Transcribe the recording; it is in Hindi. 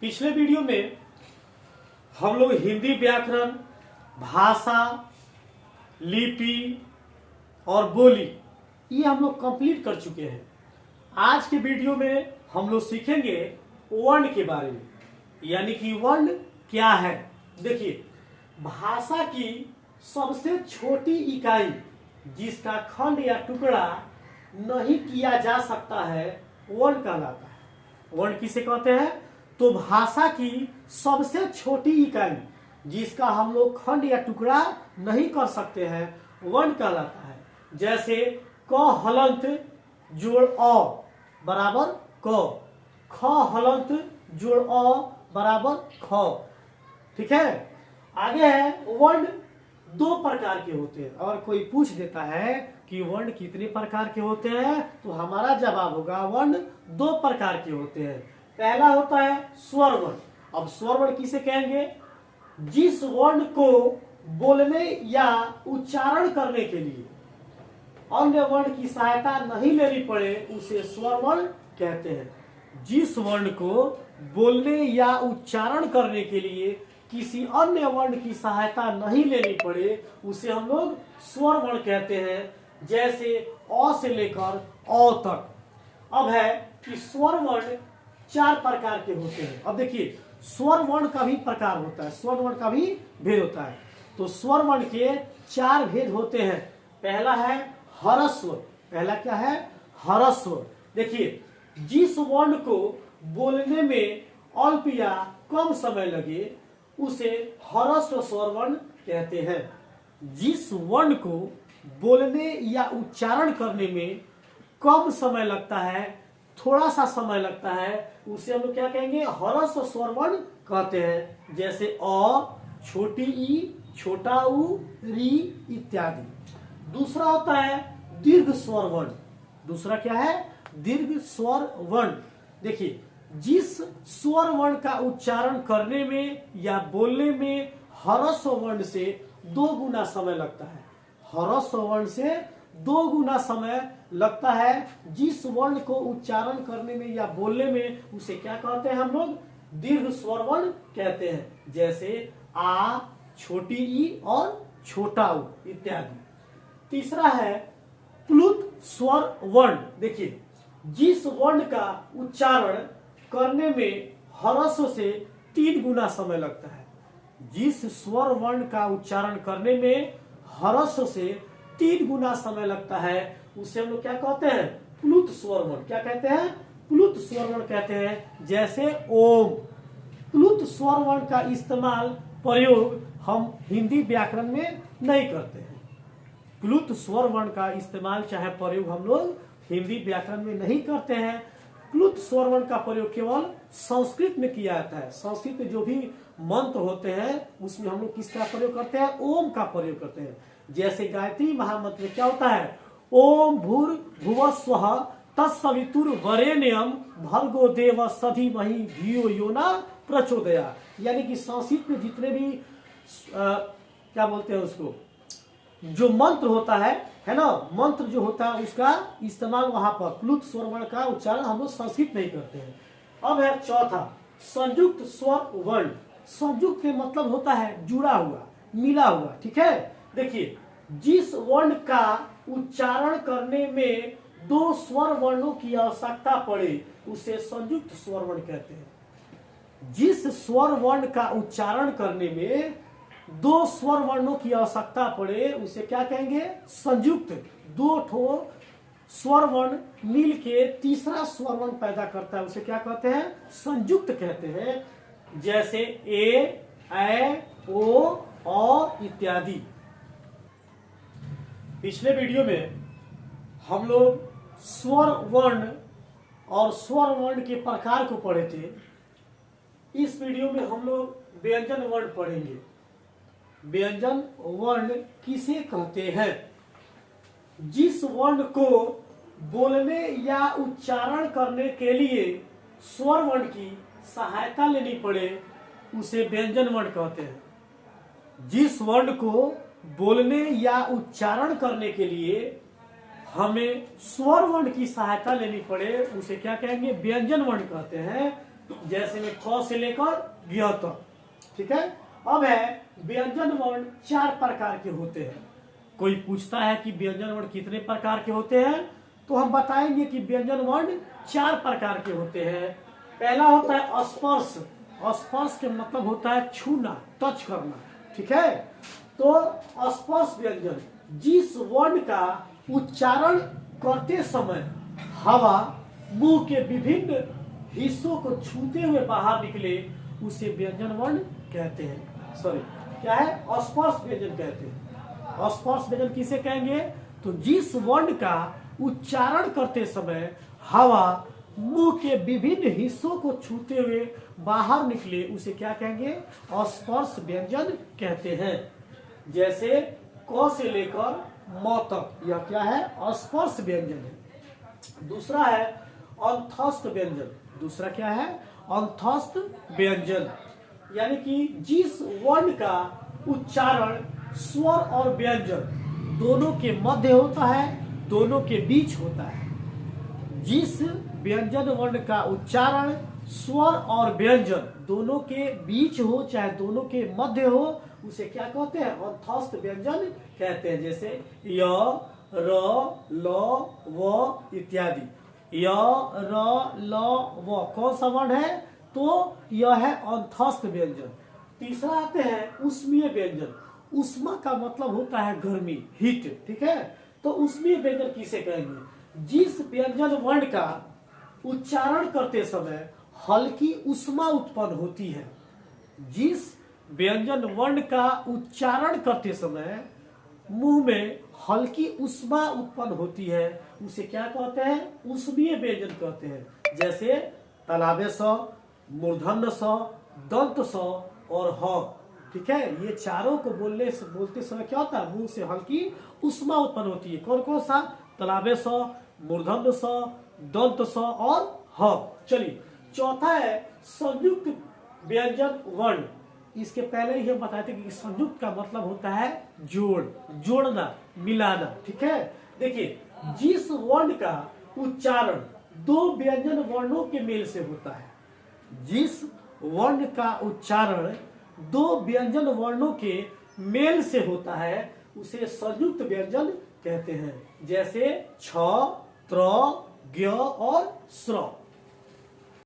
पिछले वीडियो में हम लोग हिंदी व्याकरण, भाषा, लिपि और बोली ये हम लोग कंप्लीट कर चुके हैं। आज के वीडियो में हम लोग सीखेंगे वर्ण के बारे में, यानी कि वर्ण क्या है। देखिए, भाषा की सबसे छोटी इकाई जिसका खंड या टुकड़ा नहीं किया जा सकता है वर्ण कहलाता है। वर्ण किसे कहते हैं? तो भाषा की सबसे छोटी इकाई जिसका हम लोग खंड या टुकड़ा नहीं कर सकते हैं वर्ण कहलाता है। जैसे क हलंत जोड़ अ बराबर क, ख हलंत जोड़ अ बराबर ख। ठीक है। आगे है वर्ण दो प्रकार के होते हैं। और कोई पूछ देता है कि वर्ण कितने प्रकार के होते हैं, तो हमारा जवाब होगा वर्ण दो प्रकार के होते हैं। पहला होता है स्वर वर्ण। अब स्वर वर्ण किसे कहेंगे? जिस वर्ण को बोलने या उच्चारण करने के लिए अन्य वर्ण की सहायता नहीं लेनी पड़े उसे स्वर वर्ण कहते हैं। जिस वर्ण को बोलने या उच्चारण करने के लिए किसी अन्य वर्ण की सहायता नहीं लेनी पड़े उसे हम लोग स्वर वर्ण कहते हैं। जैसे अ से लेकर अ तक। अब है कि स्वर वर्ण चार प्रकार के होते हैं। अब देखिए, स्वर वर्ण का भी प्रकार होता है, स्वर वर्ण का भी भेद होता है। तो स्वर वर्ण के चार भेद होते हैं। पहला है ह्रस्व। पहला क्या है? ह्रस्व। देखिए, जिस वर्ण को बोलने में अल्प या कम समय लगे उसे ह्रस्व स्वर वर्ण कहते हैं। जिस वर्ण को बोलने या उच्चारण करने में कम समय लगता है, थोड़ा सा समय लगता है, उसे हम लोग क्या कहेंगे? ह्रस्व स्वर वर्ण कहते हैं। जैसे अ, छोटी ई, छोटा उ, री इत्यादि। दूसरा होता है दीर्घ स्वर वर्ण। दूसरा क्या है? दीर्घ स्वर वर्ण। देखिए, जिस स्वर वर्ण का उच्चारण करने में या बोलने में ह्रस्व वर्ण से 2 गुना समय लगता है। ह्रस्व वर्ण से 2 गुना समय लगता है। जिस वर्ण को उच्चारण करने में या बोलने में उसे क्या कहते हैं हम लोग? दीर्घ स्वर वर्ण कहते हैं। जैसे आ, छोटी ई और छोटा उ इत्यादि। तीसरा है प्लुत स्वर वर्ण। देखिए, जिस वर्ण का उच्चारण करने में ह्रस्व से 3 गुना समय लगता है। जिस स्वर वर्ण का उच्चारण करने में ह्रस्व से 3 गुना समय लगता है उसे हम लोग क्या कहते हैं? प्लुत स्वर वर्ण। क्या कहते हैं? प्लुत स्वर वर्ण कहते हैं। जैसे ओम। प्लुत स्वर वर्ण का इस्तेमाल, प्रयोग हम हिंदी व्याकरण में नहीं करते हैं। प्लुत स्वर वर्ण का इस्तेमाल चाहे प्रयोग हम लोग हिंदी व्याकरण में नहीं करते हैं। प्लुत स्वर वर्ण का प्रयोग केवल संस्कृत में किया जाता है। संस्कृत में जो भी मंत्र होते हैं उसमें हम लोग किसका प्रयोग करते हैं? ओम का प्रयोग करते हैं। जैसे गायत्री महामंत्र में क्या होता है? ओम भूर भुवस्वः तत्सवितुर्वरेण्यं भर्गो देवस्य धीमहि धियो यो न प्रचोदयात्। यानी कि संस्कृत में जितने भी क्या बोलते हैं उसको, जो मंत्र होता है ना, मंत्र जो होता है उसका इस्तेमाल वहां पर प्लुत स्वर वर्ण का उच्चारण हम लोग संस्कृत नहीं करते हैं। अब है चौथा संयुक्त स्वर वर्ण। संयुक्त के मतलब होता है जुड़ा हुआ, मिला हुआ। ठीक है। देखिए, जिस वर्ण का उच्चारण करने में 2 स्वर वर्णों की आवश्यकता पड़े उसे संयुक्त स्वर वर्ण कहते हैं। जिस स्वर वर्ण का उच्चारण करने में 2 स्वर वर्णों की आवश्यकता पड़े उसे क्या कहेंगे? संयुक्त। 2 ठो स्वर वर्ण मिल के तीसरा स्वर वर्ण पैदा करता है उसे क्या कहते हैं? संयुक्त कहते हैं। जैसे ए, ओ, औ इत्यादि। पिछले वीडियो में हम लोग स्वर वर्ण और स्वर वर्ण के प्रकार को पढ़े थे। इस वीडियो में हम लोग व्यंजन वर्ण पढ़ेंगे। व्यंजन वर्ण किसे कहते हैं? जिस वर्ण को बोलने या उच्चारण करने के लिए स्वर वर्ण की सहायता लेनी पड़े उसे व्यंजन वर्ण कहते हैं। जिस वर्ण को बोलने या उच्चारण करने के लिए हमें स्वर वर्ण की सहायता लेनी पड़े उसे क्या कहेंगे? व्यंजन वर्ण कहते हैं। जैसे में क से लेकर ग तक। ठीक है, अब है व्यंजन वर्ण 4 प्रकार के होते हैं। कोई पूछता है कि व्यंजन वर्ण कितने प्रकार के होते हैं, तो हम बताएंगे कि व्यंजन वर्ण 4 प्रकार के होते हैं। पहला होता है स्पर्श। स्पर्श के मतलब होता है छूना, टच करना। ठीक है, तो स्पर्श व्यंजन जिस वर्ण का उच्चारण करते समय हवा मुंह के विभिन्न हिस्सों को छूते हुए बाहर निकले, उसे व्यंजन वर्ण कहते हैं। सॉरी, क्या है? स्पर्श व्यंजन कहते हैं। स्पर्श व्यंजन किसे कहेंगे? तो जिस वर्ण का उच्चारण करते समय हवा मुंह के विभिन्न हिस्सों को छूते हुए बाहर निकले, उसे क्या कहेंगे? स्पर्श व्यंजन कहते हैं। जैसे क से लेकर म तक, यह क्या है? स्पर्श व्यंजन है। दूसरा है अंतस्थ व्यंजन। दूसरा क्या है? अंतस्थ व्यंजन, यानी कि जिस वर्ण का उच्चारण स्वर और व्यंजन दोनों के मध्य होता है, दोनों के बीच होता है। जिस व्यंजन वर्ण का उच्चारण स्वर और व्यंजन दोनों के बीच हो, चाहे दोनों के मध्य हो, उसे क्या कहते हैं? अंतस्थ व्यंजन कहते हैं। जैसे य, र, ल, व इत्यादि। य, र, ल, व कौन सा वर्ण है? तो यह है अंतस्थ व्यंजन। तीसरा आते हैं ऊष्मीय व्यंजन। ऊष्मा का मतलब होता है गर्मी, हीट। ठीक है, तो ऊष्मीय व्यंजन किसे कहेंगे? जिस व्यंजन वर्ण का उच्चारण करते समय हल्की ऊष्मा उत्पन्न होती है। जिस व्यंजन वर्ण का उच्चारण करते समय मुंह में हल्की ऊष्मा उत्पन्न होती है, उसे क्या कहते हैं? ऊष्मीय व्यंजन कहते हैं। जैसे तालाबे स, मूर्धन्य स, दंत स और ह। ठीक है, ये चारों को बोलते समय क्या होता है? मुंह से हल्की ऊष्मा उत्पन्न होती है। कौन कौन सा? तालाबे स, मूर्धन्य स, दंत स और ह। चलिए, चौथा है संयुक्त व्यंजन वर्ण। इसके पहले ही हम बताए थे कि संयुक्त का मतलब होता है जोड़ना, मिलाना। ठीक है, देखिए, जिस वर्ण का उच्चारण 2 व्यंजन वर्णों के मेल से होता है, जिस वर्ण का उच्चारण 2 व्यंजन वर्णों के मेल से होता है, उसे संयुक्त व्यंजन कहते हैं। जैसे छ, त्र, ज्ञ और स्र।